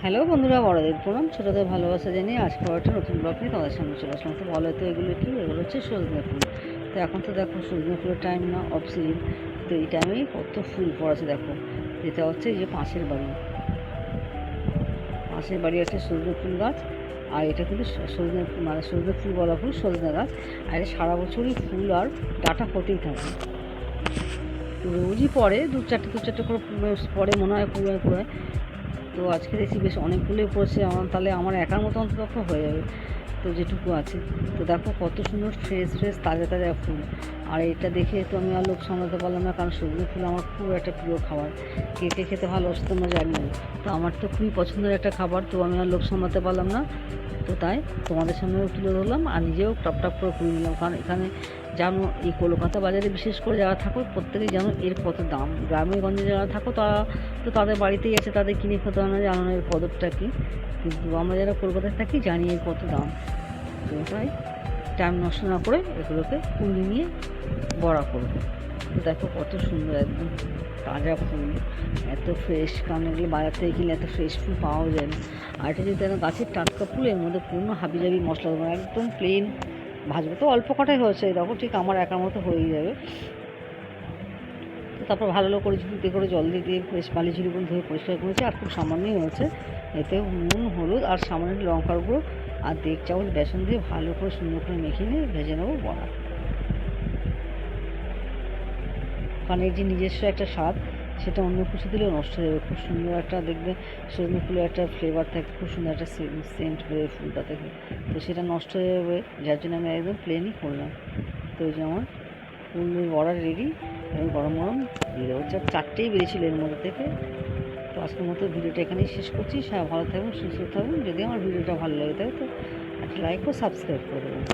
Hello বন্ধুরা, বড়দের প্রণাম, ছোটোদের ভালোবাসা জানিয়ে আজকে একটা নতুন ব্লগ নিয়ে তোমাদের সামনে চলে আসলাম। তো বলো তো এগুলো কি? এগুলো হচ্ছে সজনে ফুল। তো এখন তো দেখো সজনে ফুলের টাইম না, অফ সিজন। তো এই টাইমেই কত ফুল পড়েছে দেখো। এটা হচ্ছে যে পাশের বাড়ি একটা সজনে ফুল গাছ। আর এটা কিন্তু সজনে মানে সজনে ফুল বলা ফুল, সজনে গাছ। আর এটা সারা বছরই ফুল আর ডাঁটা হতেই থাকে। তো রোজই পড়ে দু চারটে করে পড়ে মনে হয় কুড়ায়। তো আজকে দেখছি বেশ অনেকগুলোই পড়ছে, তাহলে আমার একার মতো অন্তত হয়ে যাবে। তো যেটুকু আছে, তো দেখো কত সুন্দর ফ্রেশ ফ্রেশ তাজা তাজা ফুল। আর এটা দেখে তো আমি আর লোভ সামলাতে পারলাম না, কারণ সজনে ফুল আমার খুব একটা প্রিয় খাবার। কে কে খেতে ভালোবাসে তোমরা জানি না, তো আমার তো খুবই পছন্দের একটা খাবার। তো আমি আর লোভ সামলাতে পারলাম না, তো তাই তোমাদের সামনেও তুলে ধরলাম আর নিজেও টপ টপ করে কুড়িয়ে নিলাম। কারণ এখানে জানো, এই কলকাতা বাজারে বিশেষ করে যারা থাকো প্রত্যেকেই জানো এর কত দাম। গ্রামে গঞ্জে যারা থাকো তারা তো তাদের বাড়িতেই আছে, তাদের কিনে খেতে হয় না, জানো না এর কদরটা কী। কিন্তু আমরা যারা কলকাতায় থাকি জানি এর কত দাম। তো তাই টাইম নষ্ট না করে এগুলোকে কুড়িয়ে নিয়ে বড়া করবো। তো দেখো কত সুন্দর একদম তাজা ফুল, এত ফ্রেশ, কারণ এগুলো বাজার থেকে কিনলে এত ফ্রেশ ফুল পাওয়াও যায় না। আর এটা যদি গাছের টাটকা ফুল, এর মধ্যে কোনো হাবিজাবি মশলা দেবো না, একদম প্লেন ভাজবো। তো অল্প কটাই হয়েছে দেখো, ঠিক আমার একার মতো হয়েই যাবে। তো তারপর ভালো করে ঝুড়িতে করে জল দিয়ে বেশ বালি ঝুড়িগুলো ধুয়ে পরিষ্কার করেছি। আর খুব সামান্যই হয়েছে, এতে নুন হলুদ আর সামান্য লঙ্কার গুঁড়ো আর 1.5 চামচ বেসন দিয়ে ভালো করে সুন্দর করে মেখে নিয়ে ভেজে নেবো বড়া। কারণ এর যে নিজস্ব একটা স্বাদ, সেটা অন্য কিছু দিলেও নষ্ট হয়ে যাবে। খুব সুন্দর একটা দেখবে সজনে ফুলের একটা ফ্লেভার থাকে, খুব সুন্দর একটা সেন্ট বেরোয় ফুলটা থেকে, তো সেটা নষ্ট হয়ে যাবে। যার জন্য আমি একদম প্লেনই করলাম। তো ওই যে আমার ফুলের বড়া রেডি। আমি গরম গরম দিয়ে দেবো। 4টেই বেরিয়েছিল এর মধ্যে থেকে। তো আজকের মতো ভিডিওটা এখানেই শেষ করছি। সবাই ভালো থাকুন, সুস্থ থাকুন। যদি আমার ভিডিওটা ভালো লাগে থাকে তো একটা লাইক ও সাবস্ক্রাইব করে দেবেন।